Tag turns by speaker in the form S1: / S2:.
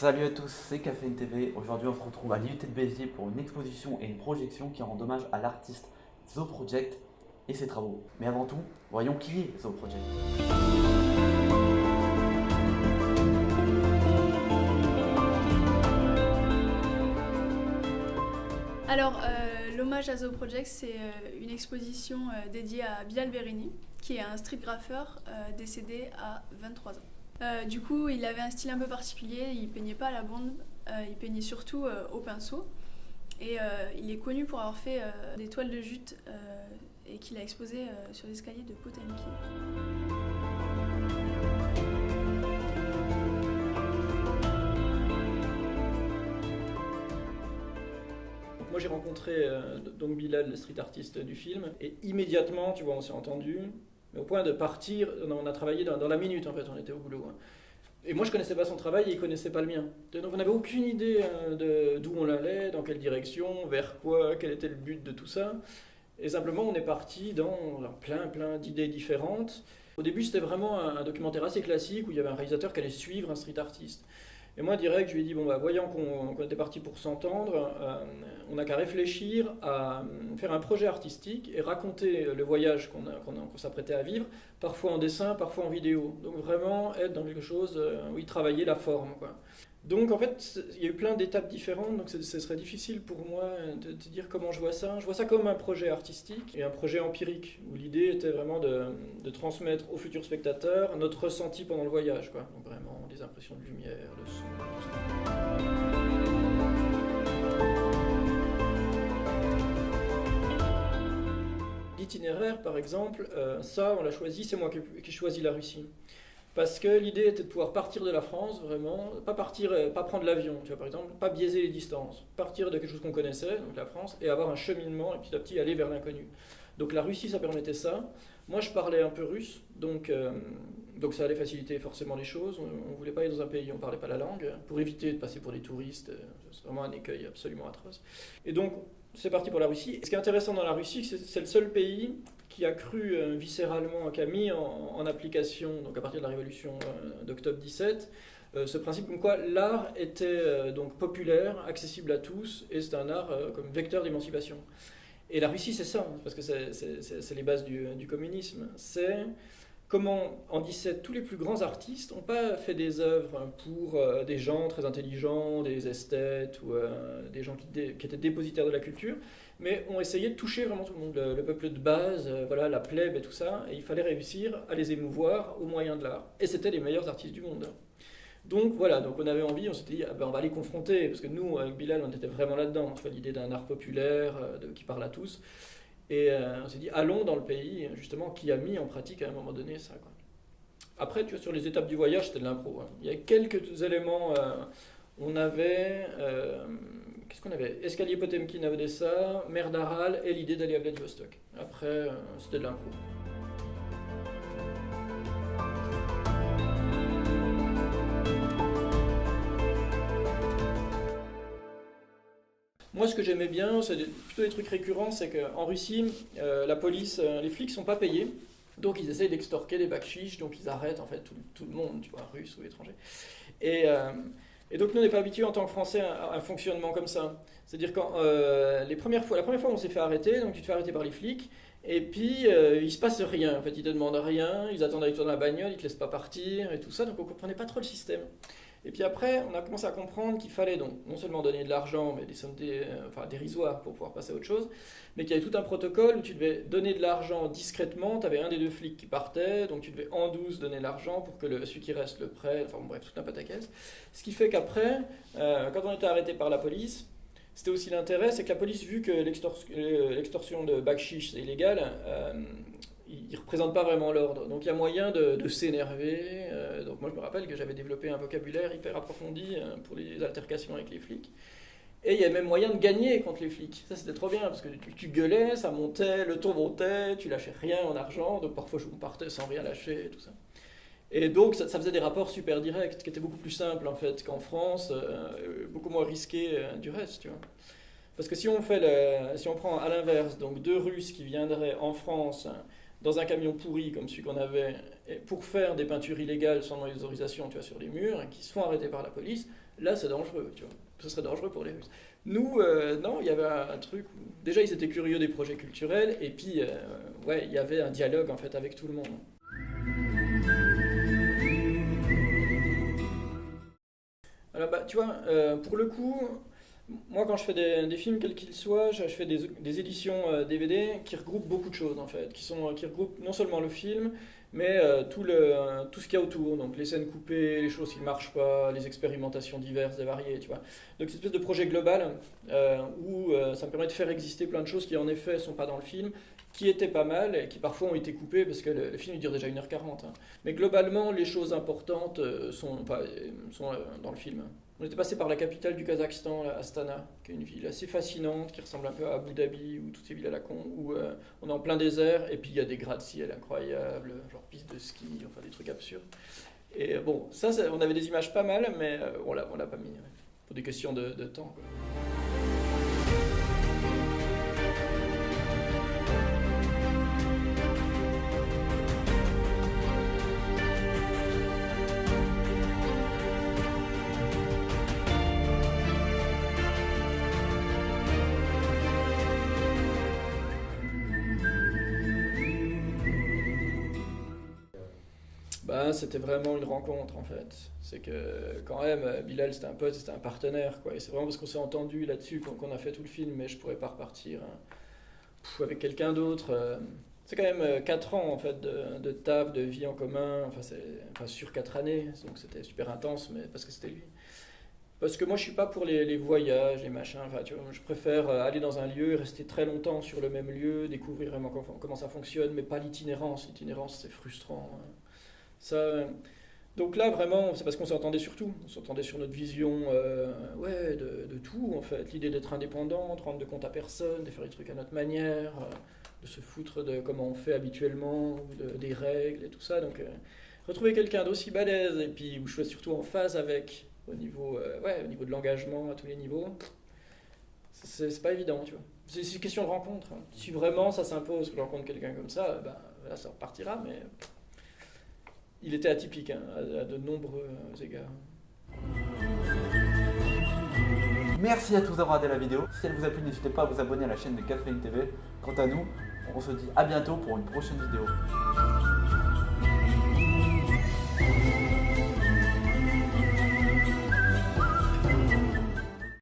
S1: Salut à tous, c'est Caféine TV. Aujourd'hui, on se retrouve à l'IUT de Béziers pour une exposition et une projection qui rend hommage à l'artiste Zo Project et ses travaux. Mais avant tout, voyons qui est Zo Project.
S2: L'hommage à Zo Project, c'est une exposition dédiée à Bilal Berrini, qui est un street graffeur décédé à 23 ans. Du coup, il avait un style un peu particulier, il peignait pas à la bande, il peignait surtout au pinceau. Et il est connu pour avoir fait des toiles de jute et qu'il a exposé sur l'escalier de Potemkin.
S3: Moi j'ai rencontré donc Bilal, le street artiste du film, et immédiatement, tu vois, on s'est entendu, mais au point de partir, on a travaillé dans la minute en fait, on était au boulot. Hein. Et moi je connaissais pas son travail et il connaissait pas le mien. Donc on n'avait aucune idée d'où on allait, dans quelle direction, vers quoi, quel était le but de tout ça. Et simplement on est parti dans plein d'idées différentes. Au début c'était vraiment un documentaire assez classique où il y avait un réalisateur qui allait suivre un street artiste. Et moi, direct, je lui ai dit, bon, bah, voyant qu'on était parti pour s'entendre, on n'a qu'à réfléchir à faire un projet artistique et raconter le voyage qu'on s'apprêtait à vivre, parfois en dessin, parfois en vidéo. Donc vraiment être dans quelque chose où il travaillait la forme, quoi. Donc en fait, il y a eu plein d'étapes différentes, donc ce serait difficile pour moi de te dire comment je vois ça. Je vois ça comme un projet artistique et un projet empirique, où l'idée était vraiment de transmettre aux futurs spectateurs notre ressenti pendant le voyage, quoi. Donc vraiment des impressions de lumière, de son, tout ça. L'itinéraire, par exemple, ça on l'a choisi, c'est moi qui ai choisi la Russie. Parce que l'idée était de pouvoir partir de la France, vraiment, pas prendre l'avion, tu vois, par exemple, pas biaiser les distances, partir de quelque chose qu'on connaissait, donc la France, et avoir un cheminement, et petit à petit aller vers l'inconnu. Donc la Russie, ça permettait ça. Moi, je parlais un peu russe, donc ça allait faciliter forcément les choses. On ne voulait pas aller dans un pays où on ne parlait pas la langue, pour éviter de passer pour des touristes. C'est vraiment un écueil absolument atroce. Et donc, c'est parti pour la Russie. Et ce qui est intéressant dans la Russie, c'est le seul pays qui a cru viscéralement, qui a mis en application, donc à partir de la révolution d'octobre 17, ce principe comme quoi l'art était donc populaire, accessible à tous, et c'est un art comme vecteur d'émancipation. Et la Russie, c'est ça, parce que c'est les bases du communisme. C'est comment, en 17, tous les plus grands artistes n'ont pas fait des œuvres pour des gens très intelligents, des esthètes ou des gens qui étaient dépositaires de la culture, mais ont essayé de toucher vraiment tout le monde, le peuple de base, voilà, la plèbe et tout ça, et il fallait réussir à les émouvoir au moyen de l'art. Et c'était les meilleurs artistes du monde. Donc voilà, donc on avait envie, on s'était dit, ah ben on va les confronter, parce que nous, avec Bilal, on était vraiment là-dedans, tu vois, l'idée d'un art populaire qui parle à tous. Et on s'est dit, allons dans le pays, justement, qui a mis en pratique à un moment donné ça, quoi. Après, tu vois, sur les étapes du voyage, c'était de l'impro. Hein. Il y a quelques éléments, on avait... qu'est-ce qu'on avait? Escalier Potemkin à Odessa, mer d'Aral et l'idée d'aller à Vladivostok. Après, c'était de l'impro. Moi, ce que j'aimais bien, c'est plutôt des trucs récurrents, c'est qu'en Russie, la police, les flics sont pas payés, donc ils essayent d'extorquer des bakshish, donc ils arrêtent en fait tout le monde, tu vois, russe ou étranger. Et donc nous, on n'est pas habitués en tant que Français à un fonctionnement comme ça. C'est-à-dire quand la première fois, on s'est fait arrêter, donc tu te fais arrêter par les flics, et puis il se passe rien. En fait, ils te demandent rien, ils attendent avec toi dans la bagnole, ils te laissent pas partir et tout ça, donc on comprenait pas trop le système. Et puis après, on a commencé à comprendre qu'il fallait donc non seulement donner de l'argent, mais des sommes dérisoires pour pouvoir passer à autre chose, mais qu'il y avait tout un protocole où tu devais donner de l'argent discrètement. Tu avais un des deux flics qui partait, donc tu devais en douce donner l'argent pour que celui qui reste le prête, enfin bon, bref, tout un pataquès. Ce qui fait qu'après, quand on était arrêté par la police, c'était aussi l'intérêt, c'est que la police, vu que l'extorsion de bakshish c'est illégal, il ne représente pas vraiment l'ordre. Donc il y a moyen de s'énerver. Donc moi je me rappelle que j'avais développé un vocabulaire hyper approfondi pour les altercations avec les flics. Et il y a même moyen de gagner contre les flics. Ça c'était trop bien parce que tu gueulais, ça montait, le ton montait, tu lâchais rien en argent, donc parfois on partait sans rien lâcher et tout ça. Et donc ça faisait des rapports super directs qui étaient beaucoup plus simples en fait qu'en France, beaucoup moins risqués du reste, tu vois. Parce que si on prend à l'inverse, donc deux Russes qui viendraient en France dans un camion pourri comme celui qu'on avait, pour faire des peintures illégales sans les autorisations, tu vois, sur les murs, qui se font arrêter par la police, Là, c'est dangereux, tu vois. Ce serait dangereux pour les Russes. Nous, non, il y avait un truc où... Déjà, ils étaient curieux des projets culturels, et puis, ouais, il y avait un dialogue, en fait, avec tout le monde. Alors, bah, tu vois, pour le coup, moi, quand je fais des films, quels qu'ils soient, je fais des éditions DVD qui regroupent beaucoup de choses, en fait, qui regroupent non seulement le film, mais tout ce qu'il y a autour, donc les scènes coupées, les choses qui ne marchent pas, les expérimentations diverses et variées, tu vois. Donc, c'est une espèce de projet global où ça me permet de faire exister plein de choses qui, en effet, ne sont pas dans le film, qui étaient pas mal et qui parfois ont été coupées parce que le film il dure déjà 1h40. Hein. Mais globalement, les choses importantes sont dans le film. On était passé par la capitale du Kazakhstan, Astana, qui est une ville assez fascinante, qui ressemble un peu à Abu Dhabi ou toutes ces villes à la con, où on est en plein désert, et puis il y a des gratte-ciel incroyables, genre piste de ski, enfin des trucs absurdes. Et bon, on avait des images pas mal, mais on l'a pas mis, ouais, pour des questions de temps, quoi. Ben, c'était vraiment une rencontre en fait. C'est que quand même, Bilal c'était un pote, c'était un partenaire quoi. Et c'est vraiment parce qu'on s'est entendu là-dessus qu'on a fait tout le film, mais je pourrais pas repartir avec quelqu'un d'autre. C'est quand même 4 ans en fait de taf, de vie en commun, sur 4 années, donc c'était super intense, mais parce que c'était lui. Parce que moi je suis pas pour les voyages, les machins, enfin, tu vois, je préfère aller dans un lieu, rester très longtemps sur le même lieu, découvrir vraiment comment ça fonctionne, mais pas l'itinérance. L'itinérance c'est frustrant. Ça, donc là, vraiment, c'est parce qu'on s'entendait sur tout. On s'entendait sur notre vision ouais, de tout, en fait. L'idée d'être indépendant, de rendre de compte à personne, de faire les trucs à notre manière, de se foutre de comment on fait habituellement, des règles et tout ça. Donc, retrouver quelqu'un d'aussi balèze et puis où je suis surtout en phase avec, au niveau de l'engagement à tous les niveaux, c'est pas évident, tu vois. C'est une question de rencontre. Hein. Si vraiment ça s'impose que je rencontre quelqu'un comme ça, ben, là, ça repartira, mais... Il était atypique hein, à de nombreux égards.
S1: Merci à tous d'avoir regardé la vidéo. Si elle vous a plu, n'hésitez pas à vous abonner à la chaîne de Caféine TV. Quant à nous, on se dit à bientôt pour une prochaine vidéo.